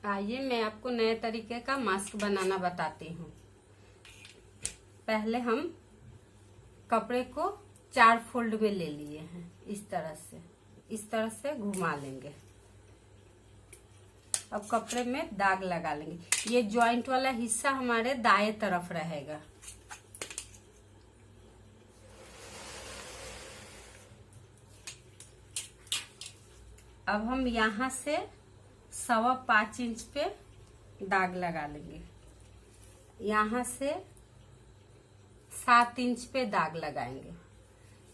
आइए मैं आपको नए तरीके का मास्क बनाना बताती हूँ। पहले हम कपड़े को 4 फोल्ड में ले लिए हैं। इस तरह से घुमा लेंगे। अब कपड़े में दाग लगा लेंगे। ये जॉइंट वाला हिस्सा हमारे दाएं तरफ रहेगा। अब हम यहाँ से 5.25 इंच पे दाग लगा लेंगे। यहाँ से 7 इंच पे दाग लगाएंगे।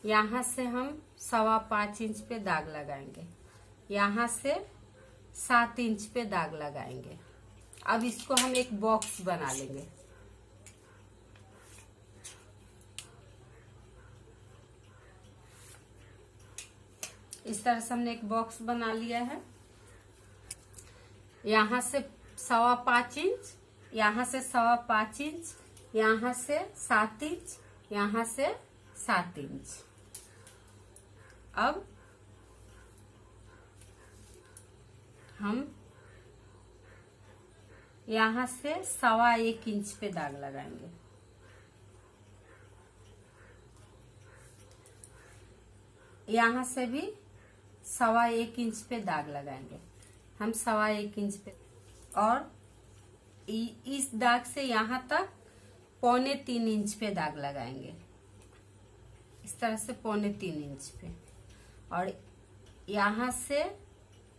यहाँ से हम 5.25 इंच पे दाग लगाएंगे। यहाँ से 7 इंच पे दाग लगाएंगे। अब इसको हम एक बॉक्स बना लेंगे। इस तरह से हमने एक बॉक्स बना लिया है। यहाँ से 5.25 इंच, यहाँ से 5.25 इंच, यहाँ से 7 इंच, यहाँ से 7 इंच। अब हम यहाँ से 1.25 इंच पे दाग लगाएंगे। यहाँ से भी 1.25 इंच पे दाग लगाएंगे। हम 1.25 इंच पे, और इस दाग से यहाँ तक 3.25 इंच पे दाग लगाएंगे। इस तरह से 3.25 इंच पे, और यहाँ से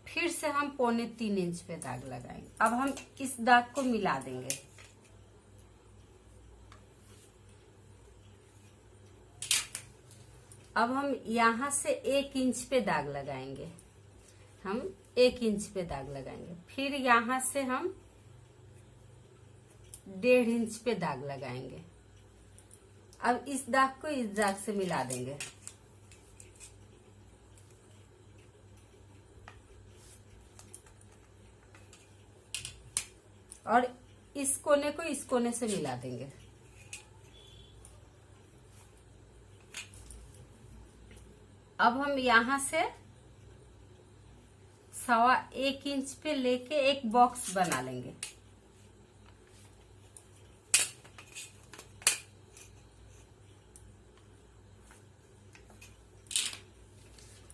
फिर से हम 3.25 इंच पे दाग लगाएंगे। अब हम इस दाग को मिला देंगे। अब हम यहाँ से 1 इंच पे दाग लगाएंगे। हम 1 इंच पे दाग लगाएंगे। फिर यहाँ से हम 1.5 इंच पे दाग लगाएंगे। अब इस दाग को इस दाग से मिला देंगे। और इस कोने को इस कोने से मिला देंगे। अब हम यहाँ से 1.25 इंच पे लेके एक बॉक्स बना लेंगे।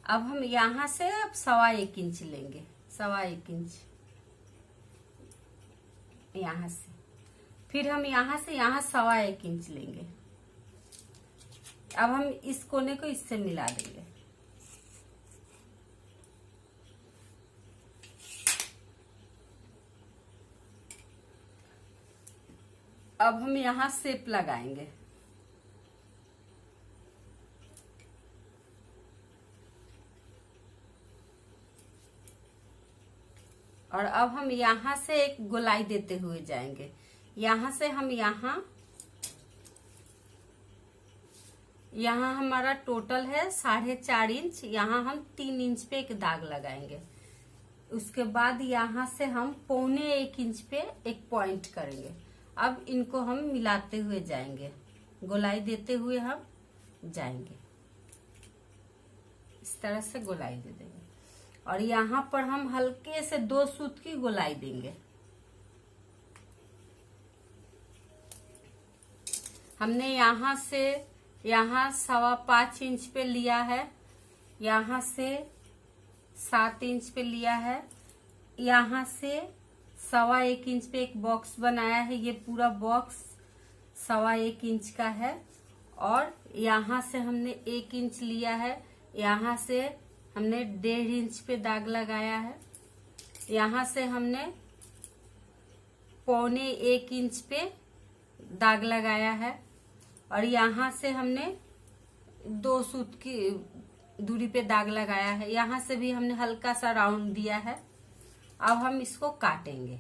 अब हम यहाँ से 1.25 इंच लेंगे। 1.25 इंच यहाँ से, फिर हम यहाँ से यहाँ 1.25 इंच लेंगे। अब हम इस कोने को इससे मिला देंगे। अब हम यहाँ शेप लगाएंगे। और अब हम यहाँ से एक गोलाई देते हुए जाएंगे। यहाँ से हम यहाँ हमारा टोटल है 4.5 इंच। यहाँ हम 3 इंच पे एक दाग लगाएंगे। उसके बाद यहाँ से हम 1.25 इंच पे एक पॉइंट करेंगे। अब इनको हम मिलाते हुए जाएंगे, गोलाई देते हुए हम जाएंगे। इस तरह से गोलाई दे देंगे, और यहाँ पर हम हल्के से 2 सूत की गोलाई देंगे। हमने यहाँ से यहाँ 5.25 इंच पे लिया है, यहाँ से 7 इंच पे लिया है, यहाँ से 1.25 इंच पे एक बॉक्स बनाया है। ये पूरा बॉक्स 1.25 इंच का है। और यहाँ से हमने 1 इंच लिया है, यहाँ से हमने 1.5 इंच पे दाग लगाया है। यहाँ से हमने 1.25 इंच पे दाग लगाया है, और यहाँ से हमने 2 सूत की दूरी पे दाग लगाया है। यहाँ से भी हमने हल्का सा राउंड दिया है। अब हम इसको काटेंगे।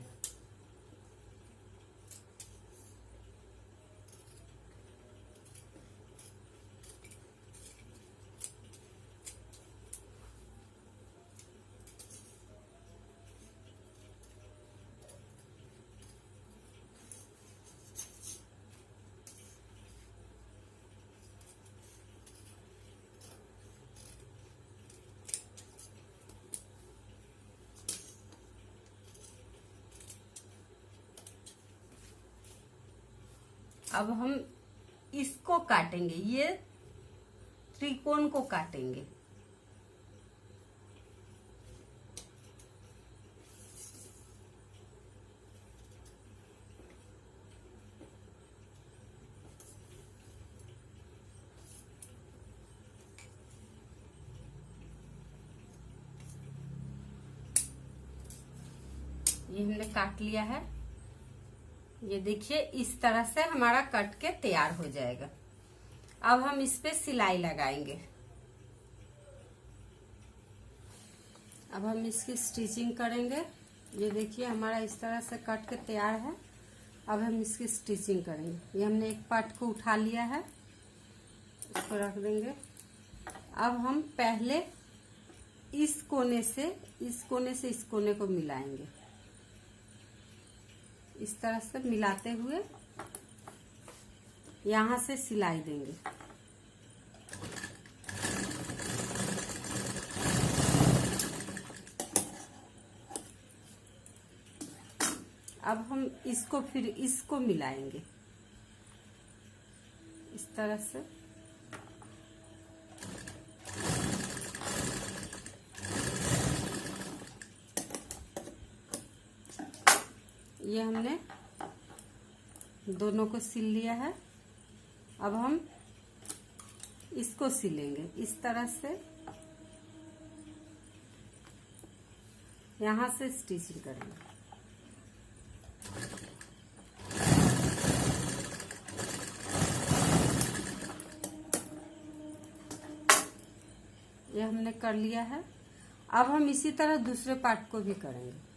अब हम इसको काटेंगे, ये त्रिकोण को काटेंगे। ये हमने काट लिया है। ये देखिए इस तरह से हमारा कट के तैयार हो जाएगा। अब हम इस पे सिलाई लगाएंगे। अब हम इसकी स्टिचिंग करेंगे। ये देखिए हमारा इस तरह से कट के तैयार है। अब हम इसकी स्टिचिंग करेंगे। ये हमने एक पार्ट को उठा लिया है, इसको रख देंगे। अब हम पहले इस कोने से इस कोने को मिलाएंगे। इस तरह से मिलाते हुए यहां से सिलाई देंगे। अब हम इसको फिर इसको मिलाएंगे इस तरह से। ये हमने दोनों को सिल लिया है। अब हम इसको सिलेंगे इस तरह से, यहां से स्टिचिंग करेंगे। ये हमने कर लिया है। अब हम इसी तरह दूसरे पार्ट को भी करेंगे।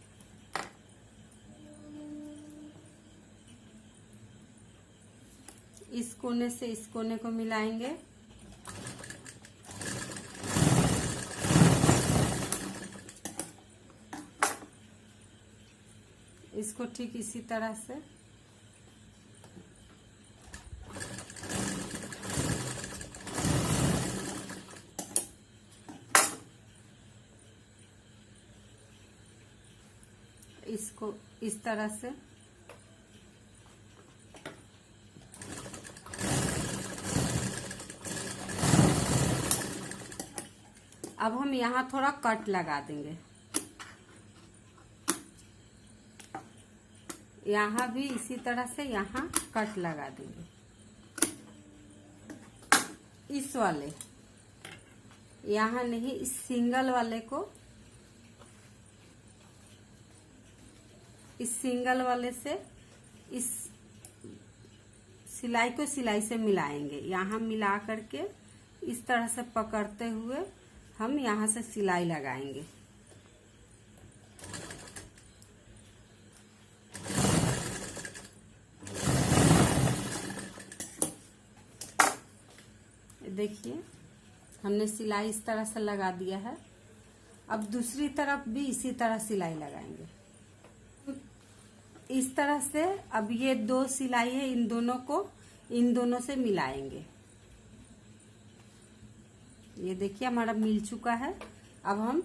इस कोने से इस कोने को मिलाएंगे। इसको ठीक इसी तरह से इसको इस तरह से अब हम यहाँ थोड़ा कट लगा देंगे। यहाँ भी इसी तरह से यहाँ कट लगा देंगे। इस वाले यहाँ नहीं, इस सिंगल वाले को इस सिंगल वाले से इस सिलाई को सिलाई से मिलाएंगे। यहाँ मिला करके इस तरह से पकड़ते हुए हम यहाँ से सिलाई लगाएंगे। देखिए हमने सिलाई इस तरह से लगा दिया है। अब दूसरी तरफ भी इसी तरह सिलाई लगाएंगे इस तरह से। अब ये दो सिलाई है, इन दोनों से मिलाएंगे। ये देखिए हमारा मिल चुका है। अब हम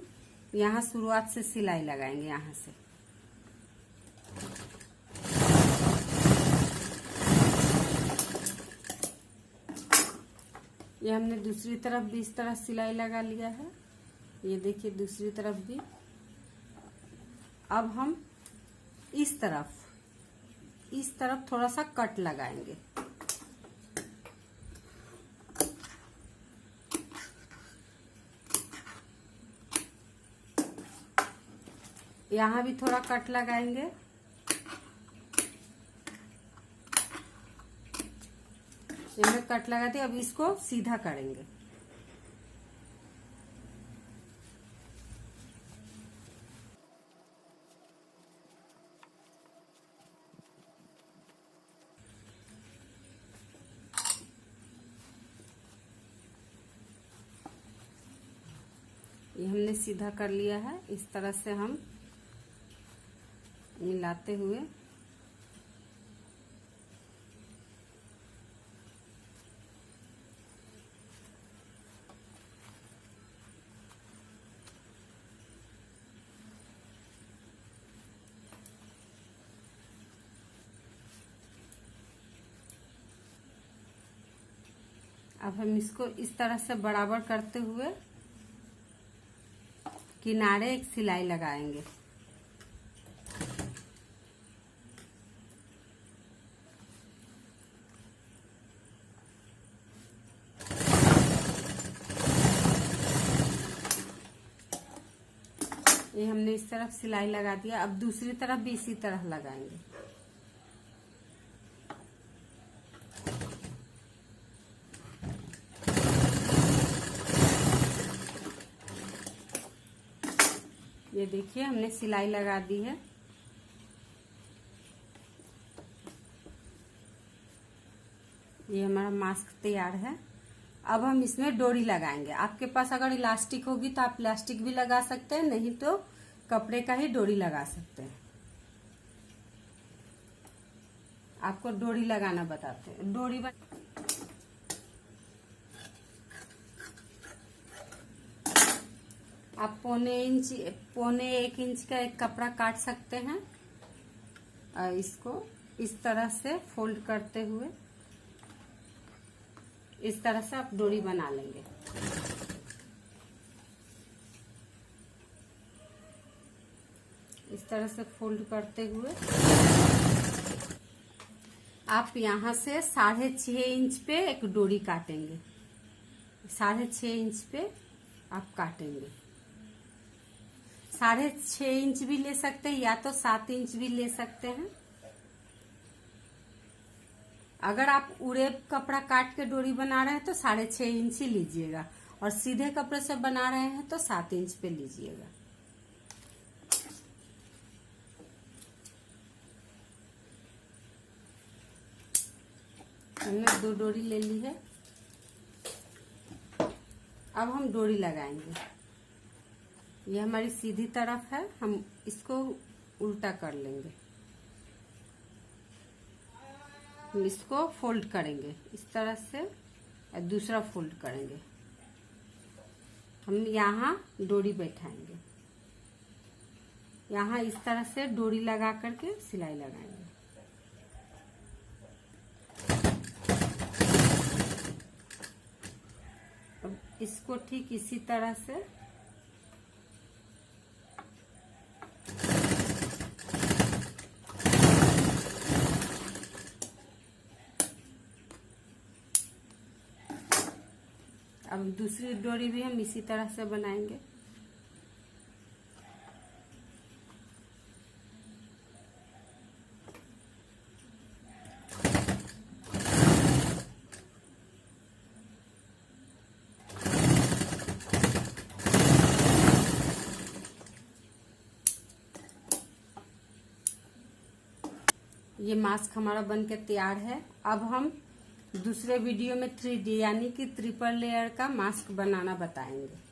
यहाँ शुरुआत से सिलाई लगाएंगे। यहाँ से ये हमने दूसरी तरफ भी इस तरह सिलाई लगा लिया है। ये देखिए दूसरी तरफ भी। अब हम इस तरफ थोड़ा सा कट लगाएंगे। यहाँ भी थोड़ा कट लगाएंगे। इसमें कट लगा दिया। अब इसको सीधा करेंगे। ये हमने सीधा कर लिया है। इस तरह से हम मिलाते हुए अब हम इसको इस तरह से बराबर करते हुए किनारे एक सिलाई लगाएंगे। ये हमने इस तरफ सिलाई लगा दिया। अब दूसरी तरफ भी इसी तरह लगाएंगे। ये देखिए हमने सिलाई लगा दी है। ये हमारा मास्क तैयार है। अब हम इसमें डोरी लगाएंगे। आपके पास अगर इलास्टिक होगी तो आप इलास्टिक भी लगा सकते हैं, नहीं तो कपड़े का ही डोरी लगा सकते हैं। आपको डोरी लगाना बताते हैं। आप पौने एक इंच का एक कपड़ा काट सकते हैं और इसको इस तरह से फोल्ड करते हुए इस तरह से आप डोरी बना लेंगे। इस तरह से फोल्ड करते हुए आप यहाँ से 6.5 इंच पे एक डोरी काटेंगे। 6.5 इंच पे आप काटेंगे। 6.5 इंच भी ले सकते हैं या तो 7 इंच भी ले सकते हैं। अगर आप उड़े कपड़ा काट के डोरी बना रहे हैं तो 6.5 इंच ही लीजिएगा, और सीधे कपड़े से बना रहे हैं तो 7 इंच पे लीजिएगा। हमने 2 डोरी ले ली है। अब हम डोरी लगाएंगे। ये हमारी सीधी तरफ है, हम इसको उल्टा कर लेंगे। हम इसको फोल्ड करेंगे इस तरह से और दूसरा फोल्ड करेंगे। हम यहाँ डोरी बैठाएंगे। यहाँ इस तरह से डोरी लगा करके सिलाई लगाएंगे। अब इसको ठीक इसी तरह से अब दूसरी डोरी भी हम इसी तरह से बनाएंगे। ये मास्क हमारा बनके तैयार है। अब हम दूसरे वीडियो में 3D यानी कि ट्रिपल लेयर का मास्क बनाना बताएंगे।